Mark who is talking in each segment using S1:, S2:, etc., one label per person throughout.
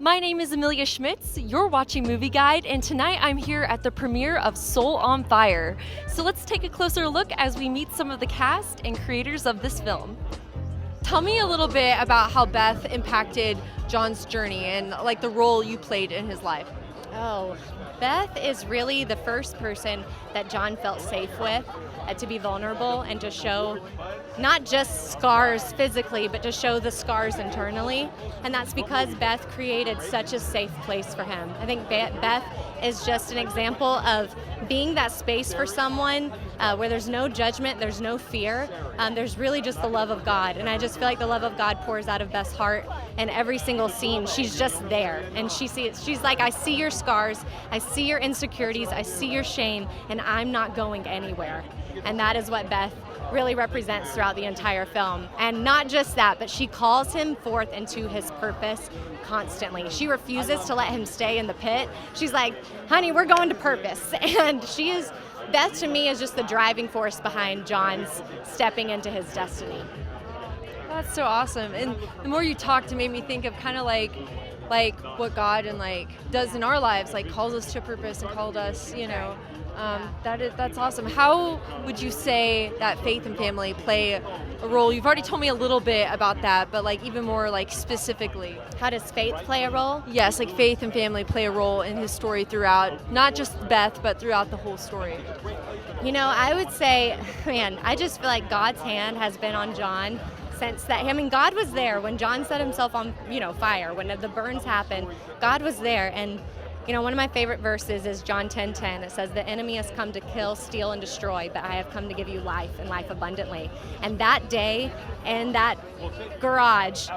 S1: My name is Amelia Schmitz, you're watching Movieguide, and tonight I'm here at the premiere of Soul on Fire. So let's take a closer look as we meet some of the cast and creators of this film. Tell me a little bit about how Beth impacted John's journey and like the role you played in his life.
S2: Oh, Beth is really the first person that John felt safe with to be vulnerable and to show not just scars physically, but to show the scars internally. And that's because Beth created such a safe place for him. I think Beth is just an example of being that space for someone where there's no judgment, there's no fear, there's really just the love of God. And I just feel like the love of God pours out of Beth's heart in every single scene. She's just there, and she's like, I see your scars, I see your insecurities, I see your shame, and I'm not going anywhere. And that is what Beth really represents throughout the entire film. And not just that, but she calls him forth into his purpose constantly. She refuses to let him stay in the pit. She's like, honey, we're going to purpose. And Beth to me is just the driving force behind John's stepping into his destiny.
S1: That's so awesome. And the more you talked, it made me think of kind of like what God and does in our lives, calls us to purpose and called us, that's awesome. How would you say that faith and family play a role? You've already told me a little bit about that, but even more specifically.
S2: How does faith play a role?
S1: Yes, faith and family play a role in his story throughout, not just Beth, but throughout the whole story.
S2: I would say, I just feel like God's hand has been on John since that. God was there when John set himself on, fire, when the burns happened. God was there, and one of my favorite verses is John 10:10. It says, the enemy has come to kill, steal, and destroy, but I have come to give you life and life abundantly. And that day in that garage,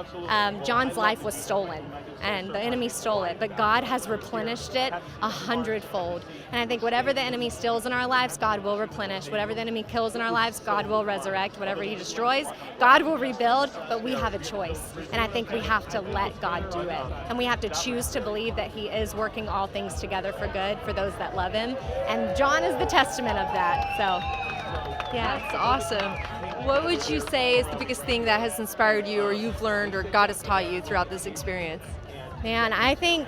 S2: John's life was stolen, and the enemy stole it, but God has replenished it 100-fold. And I think whatever the enemy steals in our lives, God will replenish. Whatever the enemy kills in our lives, God will resurrect. Whatever he destroys, God will rebuild, but we have a choice. And I think we have to let God do it. And we have to choose to believe that he is working all things together for good for those that love him. And John is the testament of that. So, yeah.
S1: That's awesome. What would you say is the biggest thing that has inspired you, or you've learned, or God has taught you throughout this experience?
S2: Man, I think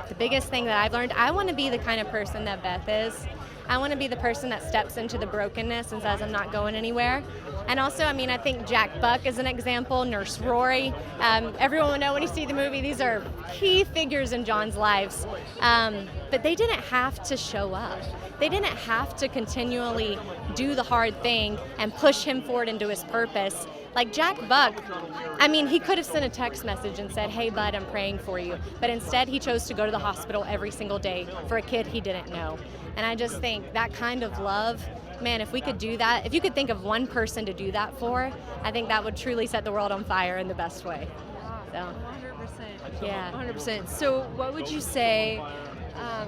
S2: the biggest thing that I've learned, I want to be the kind of person that Beth is. I want to be the person that steps into the brokenness and says, I'm not going anywhere. And also, I think Jack Buck is an example, Nurse Rory. Everyone will know when you see the movie, these are key figures in John's lives. But they didn't have to show up. They didn't have to continually do the hard thing and push him forward into his purpose. Like Jack Buck, he could have sent a text message and said, hey, bud, I'm praying for you. But instead, he chose to go to the hospital every single day for a kid he didn't know. And I just think that kind of love, man, if we could do that, if you could think of one person to do that for, I think that would truly set the world on fire in the best way. So,
S1: 100%.
S2: Yeah.
S1: 100%. So what would you say,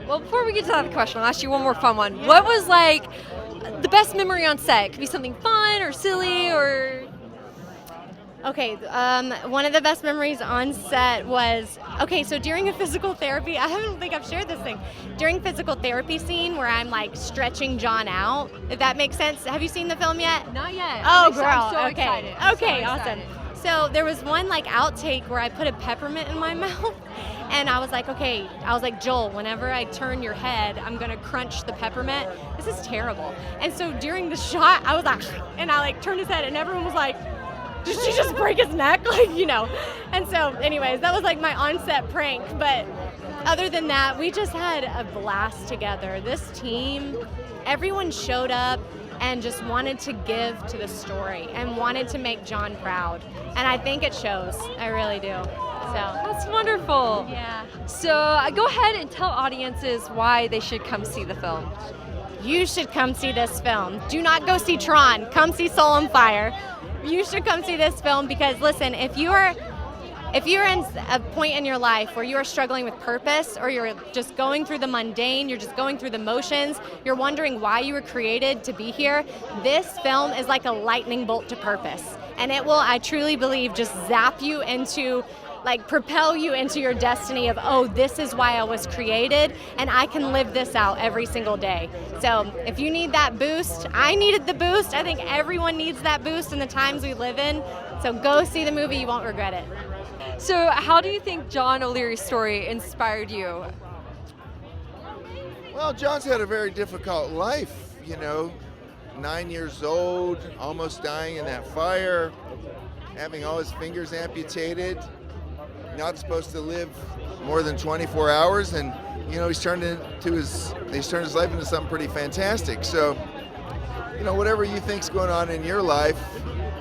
S1: before we get to that question, I'll ask you one more fun one. What was the best memory on set? It could be something fun or silly or...
S2: Okay, one of the best memories on set was, so during a physical therapy, I don't think I've shared this thing, during physical therapy scene where I'm stretching John out, if that makes sense. Have you seen the film yet?
S1: Not yet.
S2: Oh, girl,
S1: I'm so
S2: okay.
S1: excited.
S2: Okay, awesome. So there was one outtake where I put a peppermint in my mouth, and I was like, Joel, whenever I turn your head, I'm gonna crunch the peppermint. This is terrible. And so during the shot, I was and I turned his head, and everyone was like, did she just break his neck? And so anyways, that was my on-set prank. But other than that, we just had a blast together. This team, everyone showed up and just wanted to give to the story and wanted to make John proud. And I think it shows. I really do. So
S1: that's wonderful.
S2: Yeah.
S1: So go ahead and tell audiences why they should come see the film.
S2: You should come see this film. Do not go see Tron. Come see Soul on Fire. You should come see this film because, listen, if you're in a point in your life where you are struggling with purpose, or you're just going through the mundane, you're just going through the motions, you're wondering why you were created to be here, this film is like a lightning bolt to purpose. And it will, I truly believe, just zap you into, propel you into your destiny of, oh, this is why I was created, and I can live this out every single day. So if you need that boost, I needed the boost. I think everyone needs that boost in the times we live in. So go see the movie. You won't regret it.
S1: So how do you think John O'Leary's story inspired you?
S3: Well, John's had a very difficult life, 9 years old, almost dying in that fire, having all his fingers amputated, not supposed to live more than 24 hours, and he's turned his life into something pretty fantastic. So, whatever you think's going on in your life,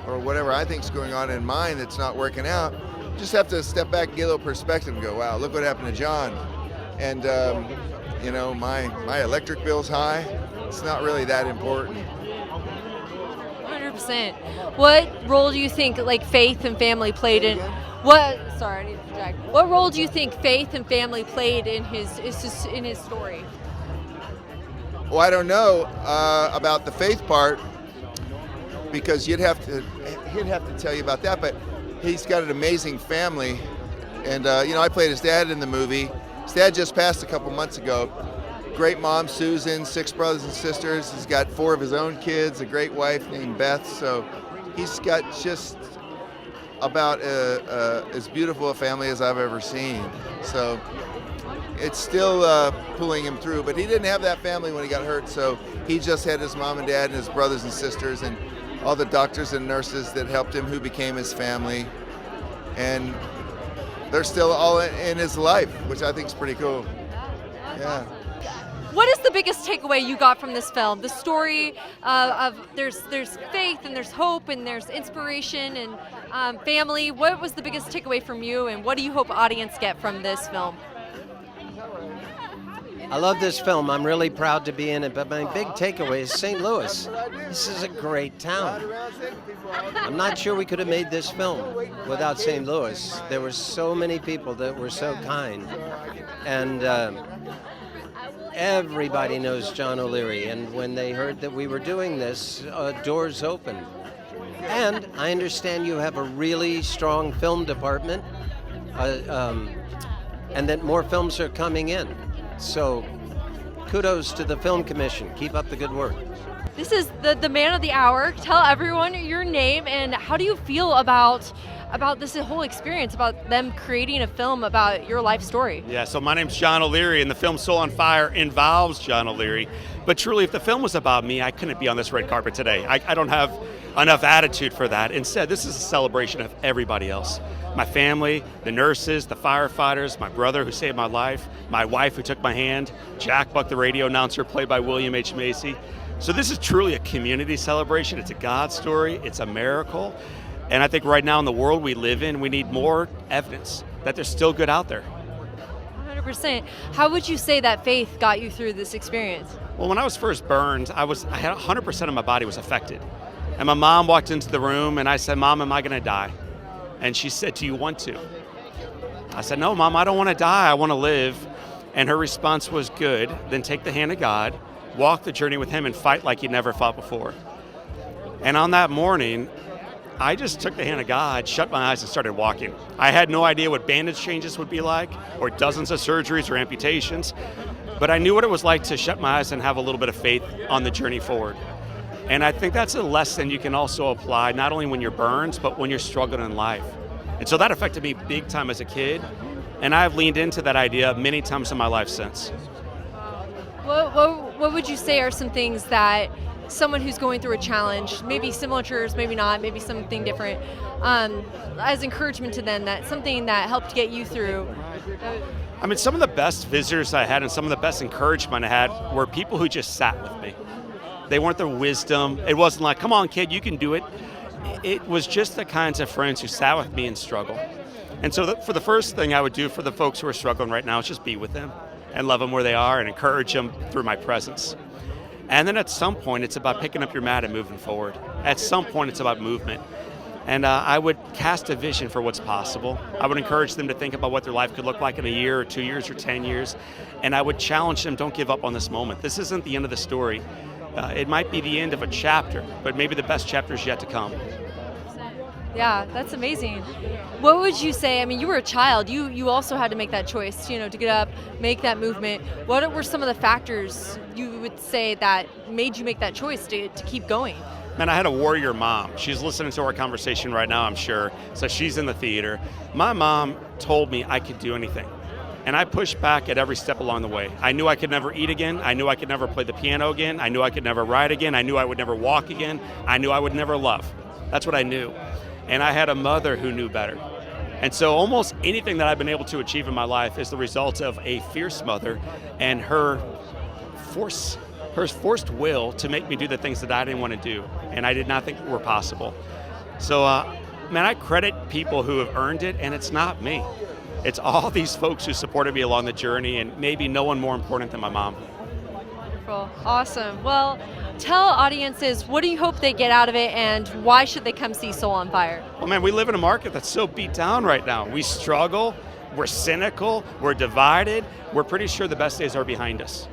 S3: or whatever I think's going on in mine that's not working out, just have to step back and get a little perspective and go, wow, look what happened to John. And my electric bill's high. It's not really that important.
S1: 100%. What role do you think faith and family played in what role do you think faith and family played in his story?
S3: Well, I don't know about the faith part, because he'd have to tell you about that, but he's got an amazing family. And I played his dad in the movie. His dad just passed a couple months ago. Great mom, Susan, 6 brothers and sisters. He's got 4 of his own kids, a great wife named Beth. So he's got just about as beautiful a family as I've ever seen. So it's still pulling him through. But he didn't have that family when he got hurt, so he just had his mom and dad and his brothers and sisters and all the doctors and nurses that helped him, who became his family. And they're still all in his life, which I think is pretty cool. Yeah.
S1: What is the biggest takeaway you got from this film? The story of there's faith and there's hope and there's inspiration and family. What was the biggest takeaway from you, and what do you hope audience get from this film?
S4: I love this film. I'm really proud to be in it, but my big takeaway is St. Louis. This is a great town. I'm not sure we could have made this film without St. Louis. There were so many people that were so kind. And everybody knows John O'Leary, and when they heard that we were doing this, doors opened. And I understand you have a really strong film department, and that more films are coming in. So kudos to the Film Commission. Keep up the good work.
S1: This is the man of the hour. Tell everyone your name and how do you feel about this whole experience, about them creating a film about your life story?
S5: Yeah, so my name's John O'Leary, and the film Soul on Fire involves John O'Leary. But truly, if the film was about me, I couldn't be on this red carpet today. I don't have enough attitude for that. Instead, this is a celebration of everybody else. My family, the nurses, the firefighters, my brother who saved my life, my wife who took my hand, Jack Buck, the radio announcer, played by William H. Macy. So this is truly a community celebration. It's a God story. It's a miracle. And I think right now in the world we live in, we need more evidence that there's still good out there.
S1: 100%. How would you say that faith got you through this experience?
S5: Well, when I was first burned, I had 100% of my body was affected. And my mom walked into the room and I said, "Mom, am I going to die?" And she said, "Do you want to?" I said, "No, Mom, I don't want to die. I want to live." And her response was, "Good. Then take the hand of God, walk the journey with Him, and fight like you never fought before." And on that morning, I just took the hand of God, shut my eyes, and started walking. I had no idea what bandage changes would be like, or dozens of surgeries or amputations, but I knew what it was like to shut my eyes and have a little bit of faith on the journey forward. And I think that's a lesson you can also apply not only when you're burned, but when you're struggling in life. And so that affected me big time as a kid, and I've leaned into that idea many times in my life since.
S1: What would you say are some things that someone who's going through a challenge, maybe similar to yours, maybe not, maybe something different, as encouragement to them, that something that helped get you through?
S5: I mean, some of the best visitors I had and some of the best encouragement I had were people who just sat with me. They weren't the wisdom. It wasn't like, "Come on, kid, you can do it." It was just the kinds of friends who sat with me in struggle. And so for the first thing I would do for the folks who are struggling right now is just be with them and love them where they are and encourage them through my presence. And then at some point, it's about picking up your mat and moving forward. At some point, it's about movement. And I would cast a vision for what's possible. I would encourage them to think about what their life could look like in a year or 2 years or 10 years. And I would challenge them, don't give up on this moment. This isn't the end of the story. It might be the end of a chapter, but maybe the best chapter is yet to come.
S1: Yeah, that's amazing. What would you say? I mean, you were a child. You also had to make that choice, to get up, make that movement. What were some of the factors you would say that made you make that choice to keep going?
S5: Man, I had a warrior mom. She's listening to our conversation right now, I'm sure. So she's in the theater. My mom told me I could do anything. And I pushed back at every step along the way. I knew I could never eat again. I knew I could never play the piano again. I knew I could never ride again. I knew I would never walk again. I knew I would never love. That's what I knew. And I had a mother who knew better. And so almost anything that I've been able to achieve in my life is the result of a fierce mother and her forced will to make me do the things that I didn't want to do and I did not think were possible. So, man, I credit people who have earned it, and it's not me. It's all these folks who supported me along the journey, and maybe no one more important than my mom.
S1: Wonderful. Awesome. Well, tell audiences, what do you hope they get out of it, and why should they come see Soul on Fire?
S5: Well, man, we live in a market that's so beat down right now. We struggle, we're cynical, we're divided, we're pretty sure the best days are behind us.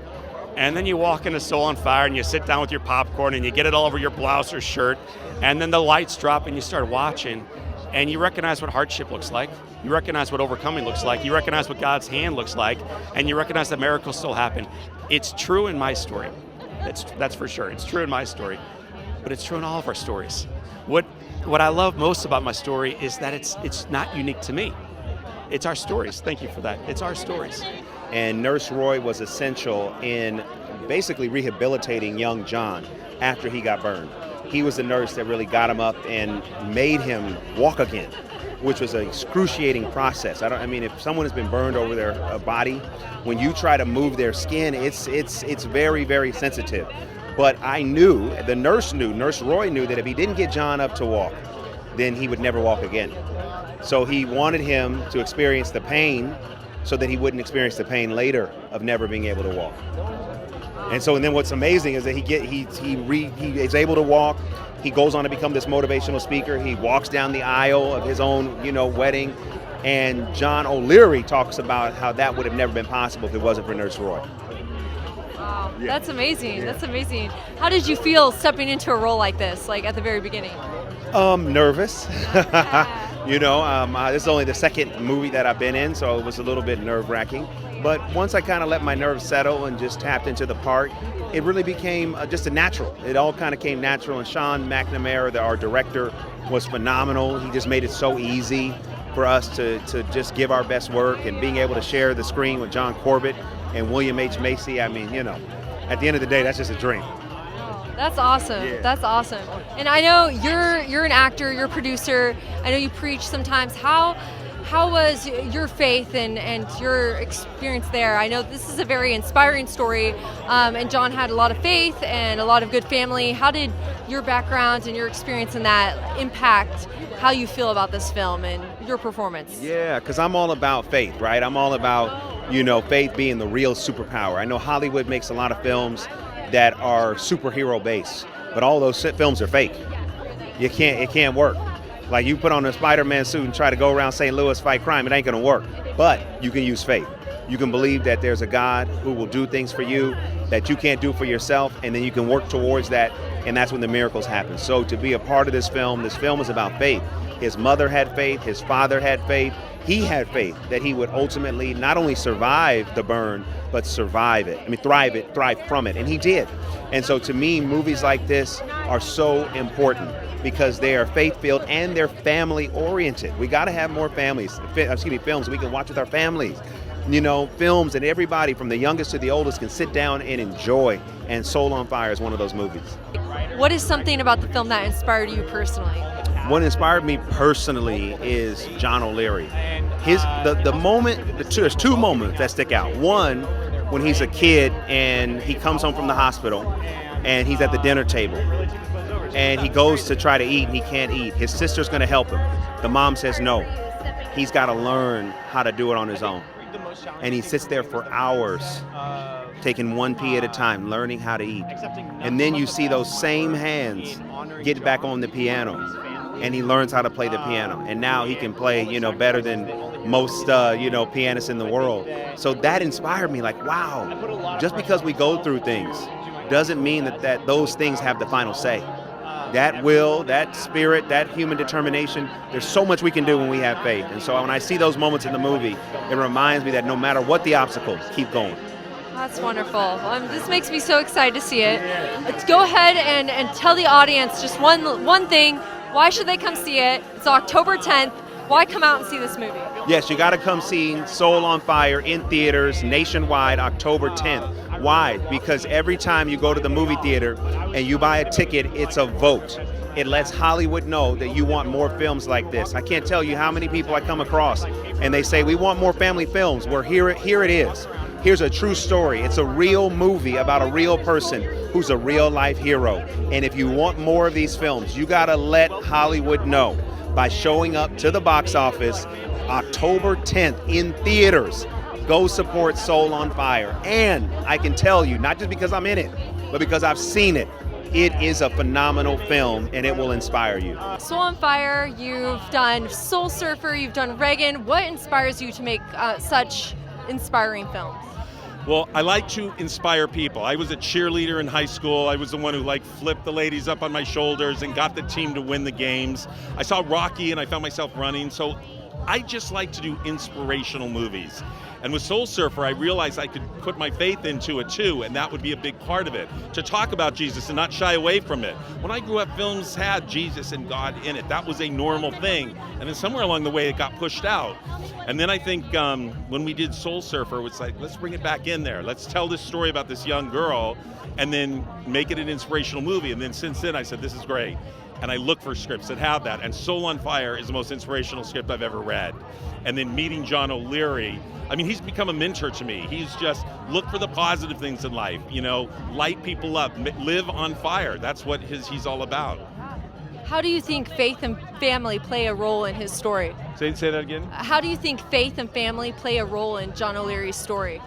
S5: And then you walk into Soul on Fire and you sit down with your popcorn and you get it all over your blouse or shirt, and then the lights drop and you start watching, and you recognize what hardship looks like. You recognize what overcoming looks like. You recognize what God's hand looks like, and you recognize that miracles still happen. It's true in my story. That's for sure. It's true in my story, but it's true in all of our stories. What I love most about my story is that it's not unique to me. It's our stories. Thank you for that. It's our stories.
S6: And Nurse Roy was essential in basically rehabilitating young John after he got burned. He was the nurse that really got him up and made him walk again, which was an excruciating process. I mean, if someone has been burned over their body, when you try to move their skin, it's very, very sensitive. But I knew, Nurse Roy knew that if he didn't get John up to walk, then he would never walk again. So he wanted him to experience the pain so that he wouldn't experience the pain later of never being able to walk. And then what's amazing is that he is able to walk. He goes on to become this motivational speaker. He walks down the aisle of his own, wedding. And John O'Leary talks about how that would have never been possible if it wasn't for Nurse Roy.
S1: Wow, that's amazing. Yeah. That's amazing. How did you feel stepping into a role like this, like at the very beginning?
S6: Nervous. This is only the second movie that I've been in, so it was a little bit nerve-wracking. But once I kind of let my nerves settle and just tapped into the part, it really became just a natural. It all kind of came natural. And Sean McNamara, our director, was phenomenal. He just made it so easy for us to just give our best work, and being able to share the screen with John Corbett and William H. Macy. I mean, at the end of the day, that's just a dream.
S1: That's awesome. Yeah. That's awesome. And I know you're an actor, you're a producer. I know you preach sometimes. How was your faith and your experience there? I know this is a very inspiring story, and John had a lot of faith and a lot of good family. How did your background and your experience in that impact how you feel about this film and your performance?
S6: Yeah, because I'm all about faith, right? I'm all about, faith being the real superpower. I know Hollywood makes a lot of films that are superhero based, but all those films are fake. It can't work. Like, you put on a Spider-Man suit and try to go around St. Louis, fight crime, it ain't gonna work. But you can use faith. You can believe that there's a God who will do things for you that you can't do for yourself, and then you can work towards that, and that's when the miracles happen. So to be a part of this film is about faith. His mother had faith, his father had faith. He had faith that he would ultimately not only survive the burn, but thrive from it, and he did. And so to me, movies like this are so important because they are faith-filled and they're family-oriented. We got to have more films we can watch with our families. Films that everybody from the youngest to the oldest can sit down and enjoy, and Soul on Fire is one of those movies.
S1: What is something about the film that inspired you personally?
S6: What inspired me personally is John O'Leary. There's two moments that stick out. One, when he's a kid and he comes home from the hospital and he's at the dinner table and he goes to try to eat and he can't eat. His sister's going to help him. The mom says no. He's got to learn how to do it on his own. And he sits there for hours, taking one pea at a time, learning how to eat. And then you see those same hands get back on the piano, and he learns how to play the piano. And now he can play, better than most, pianists in the world. So that inspired me, like, wow, just because we go through things doesn't mean that those things have the final say. That will, that spirit, that human determination, there's so much we can do when we have faith. And so when I see those moments in the movie, it reminds me that no matter what the obstacles, keep going.
S1: That's wonderful. This makes me so excited to see it. Let's go ahead and tell the audience just one thing. Why should they come see it? It's October 10th. Why come out and see this movie?
S6: Yes, you got to come see Soul on Fire in theaters nationwide October 10th. Why? Because every time you go to the movie theater and you buy a ticket, it's a vote. It lets Hollywood know that you want more films like this. I can't tell you how many people I come across and they say, we want more family films. Well, here it is. Here's a true story. It's a real movie about a real person who's a real life hero. And if you want more of these films, you got to let Hollywood know by showing up to the box office October 10th in theaters. Go support Soul on Fire. And I can tell you, not just because I'm in it, but because I've seen it, it is a phenomenal film and it will inspire you.
S1: Soul on Fire, you've done Soul Surfer, you've done Reagan. What inspires you to make such inspiring films?
S7: Well, I like to inspire people. I was a cheerleader in high school. I was the one who flipped the ladies up on my shoulders and got the team to win the games. I saw Rocky and I found myself running. So I just like to do inspirational movies. And with Soul Surfer, I realized I could put my faith into it too, and that would be a big part of it. To talk about Jesus and not shy away from it. When I grew up, films had Jesus and God in it. That was a normal thing. And then somewhere along the way, it got pushed out. And then I think when we did Soul Surfer, it was like, let's bring it back in there. Let's tell this story about this young girl and then make it an inspirational movie. And then since then, I said, this is great. And I look for scripts that have that. And Soul on Fire is the most inspirational script I've ever read. And then meeting John O'Leary, I mean, he's become a mentor to me. He's just look for the positive things in life, light people up, live on fire. That's what he's all about.
S1: How do you think faith and family play a role in his story?
S7: Say that again?
S1: How do you think faith and family play a role in John O'Leary's story?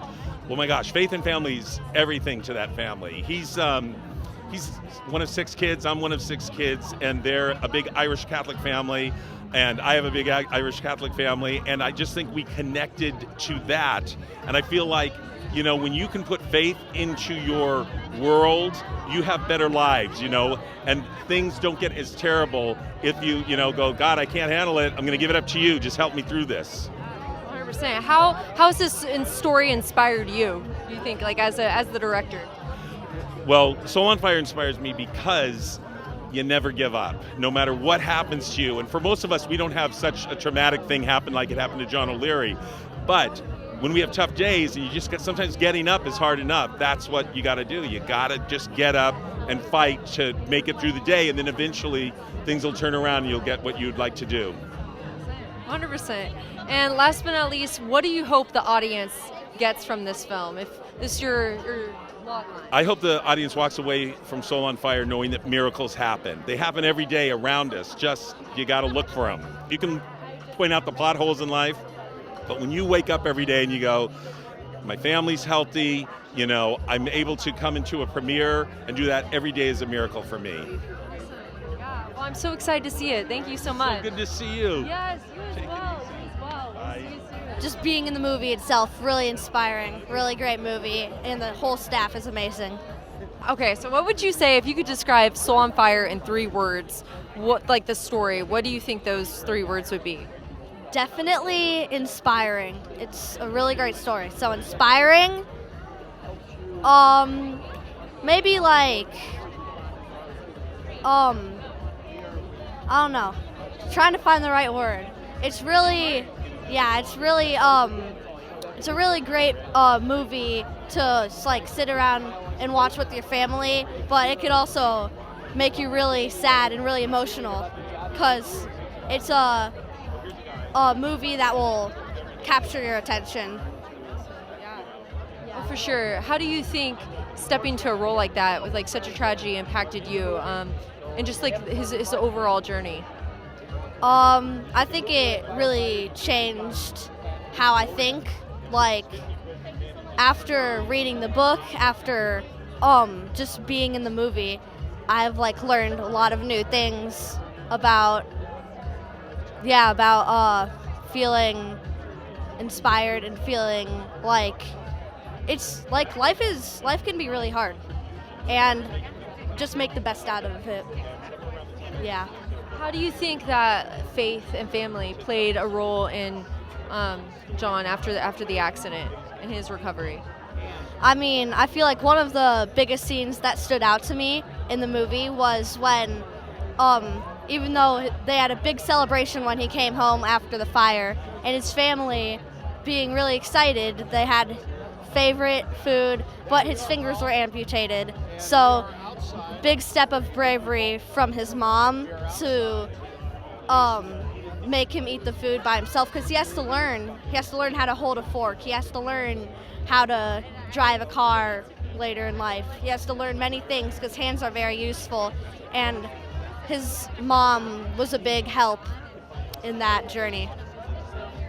S7: Well, my gosh, faith and family is everything to that family. He's one of 6 kids, I'm one of 6 kids, and they're a big Irish Catholic family, and I have a big Irish Catholic family, and I just think we connected to that. And I feel like, when you can put faith into your world, you have better lives, and things don't get as terrible if you, go, God, I can't handle it, I'm going to give it up to you, just help me through this.
S1: 100%. How has this story inspired you, do you think, as the director?
S7: Well, Soul on Fire inspires me because you never give up, no matter what happens to you. And for most of us, we don't have such a traumatic thing happen like it happened to John O'Leary. But when we have tough days and sometimes getting up is hard enough, that's what you got to do. You got to just get up and fight to make it through the day, and then eventually things will turn around and you'll get what you'd like to do.
S1: 100%. And last but not least, what do you hope the audience gets from this film? If this is your log line.
S7: I hope the audience walks away from Soul on Fire knowing that miracles happen. They happen every day around us, just you got to look for them. You can point out the potholes in life, but when you wake up every day and you go, my family's healthy, I'm able to come into a premiere and do that every day is a miracle for me.
S1: Yeah. Well, I'm so excited to see it. Thank you so much.
S7: So good to see you.
S1: Yes, you as well.
S7: Bye.
S1: See you soon.
S8: Just being in the movie itself, really inspiring, really great movie, and the whole staff is amazing.
S1: Okay, so what would you say if you could describe Soul on Fire in 3 words? What, the story, what do you think those 3 words would be?
S8: Definitely inspiring. It's a really great story. So inspiring, maybe I don't know, trying to find the right word. It's a really great movie to sit around and watch with your family, but it could also make you really sad and really emotional because it's a movie that will capture your attention.
S1: Oh, for sure. How do you think stepping to a role like that with such a tragedy impacted you and just his overall journey?
S8: I think it really changed how I think. After reading the book, after just being in the movie, I've learned a lot of new things about feeling inspired and feeling it's life can be really hard, and just make the best out of it. Yeah.
S1: How do you think that faith and family played a role in John after the accident and his recovery?
S8: I mean, I feel like one of the biggest scenes that stood out to me in the movie was when, even though they had a big celebration when he came home after the fire, and his family being really excited, they had favorite food, but his fingers were amputated. So, big step of bravery from his mom to make him eat the food by himself, because he has to learn how to hold a fork. He has to learn how to drive a car later in life. He has to learn many things because hands are very useful, and his mom was a big help in that journey.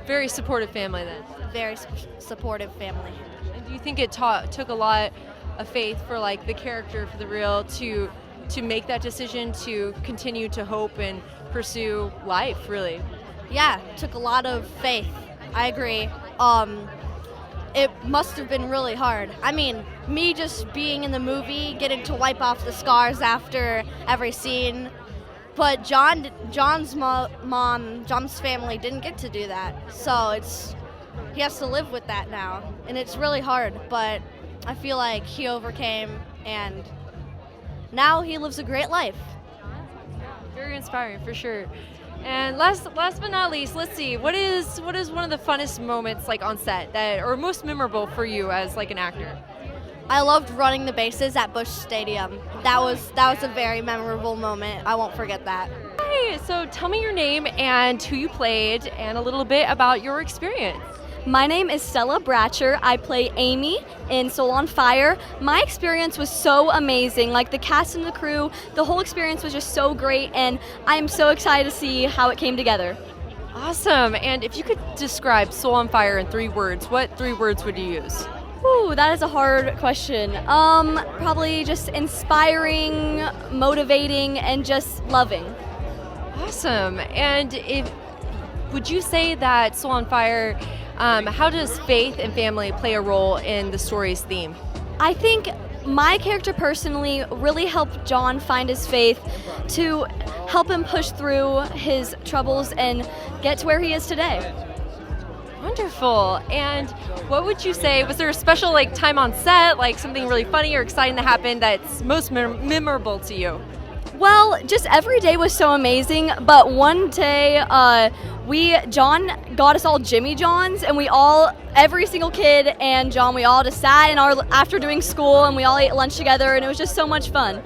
S1: Very supportive family then.
S8: Very supportive family.
S1: And do you think it took a lot of faith for like the character, for the real, to make that decision to continue to hope and pursue life, really?
S8: Yeah, it took a lot of faith. I agree. It must have been really hard. I mean, me just being in the movie, getting to wipe off the scars after every scene, but John's family didn't get to do that. So he has to live with that now, and it's really hard, but I feel like he overcame, and now he lives a great life.
S1: Very inspiring, for sure. And last but not least, let's see, what is one of the funnest moments like on set that, or most memorable for you as like an actor?
S8: I loved running the bases at Busch Stadium. That was a very memorable moment. I won't forget that.
S1: Hey, so tell me your name and who you played and a little bit about your experience.
S9: My name is Stella Bratcher. I play Amy in Soul on Fire. My experience was so amazing. Like the cast and the crew, the whole experience was just so great, and I'm so excited to see how it came together.
S1: Awesome. And if you could describe Soul on Fire in 3 words, what 3 words would you use?
S9: Ooh, that is a hard question. Probably just inspiring, motivating, and just loving.
S1: Awesome. And would you say that Soul on Fire, how does faith and family play a role in the story's theme?
S9: I think my character personally really helped John find his faith to help him push through his troubles and get to where he is today.
S1: Wonderful. And what would you say, was there a special like time on set, like something really funny or exciting that happened that's most memorable to you?
S9: Well, just every day was so amazing, but one day John got us all Jimmy Johns, and every single kid and John, we all just sat after doing school, and we all ate lunch together, and it was just so much fun.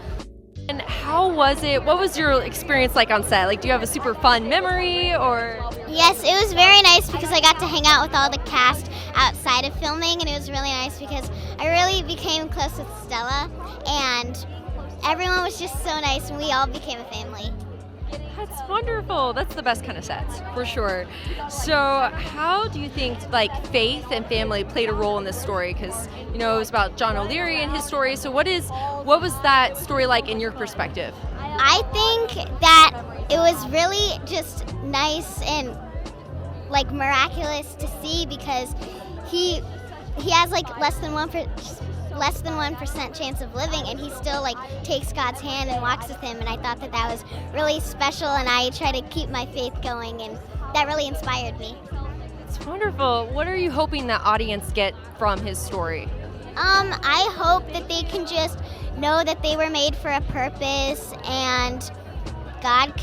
S1: And how was it? What was your experience like on set? Like, do you have a super fun memory, or?
S10: Yes, it was very nice because I got to hang out with all the cast outside of filming, and it was really nice because I really became close with Stella, and everyone was just so nice, and we all became a family.
S1: That's wonderful. That's the best kind of sets, for sure. So how do you think like faith and family played a role in this story? Because, you know, it was about John O'Leary and his story. So what was that story like in your perspective?
S10: I think that it was really just nice and like miraculous to see because he has like less than 1% chance of living, and he still like takes God's hand and walks with him, and I thought that was really special, and I try to keep my faith going, and that really inspired me.
S1: It's wonderful. What are you hoping the audience get from his story?
S10: I hope that they can just know that they were made for a purpose, and God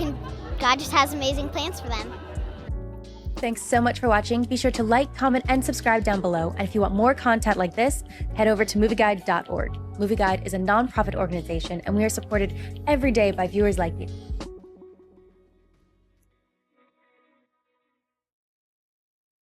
S10: just has amazing plans for them.
S11: Thanks so much for watching. Be sure to like, comment, and subscribe down below. And if you want more content like this, head over to Movieguide.org. Movieguide is a nonprofit organization, and we are supported every day by viewers like you.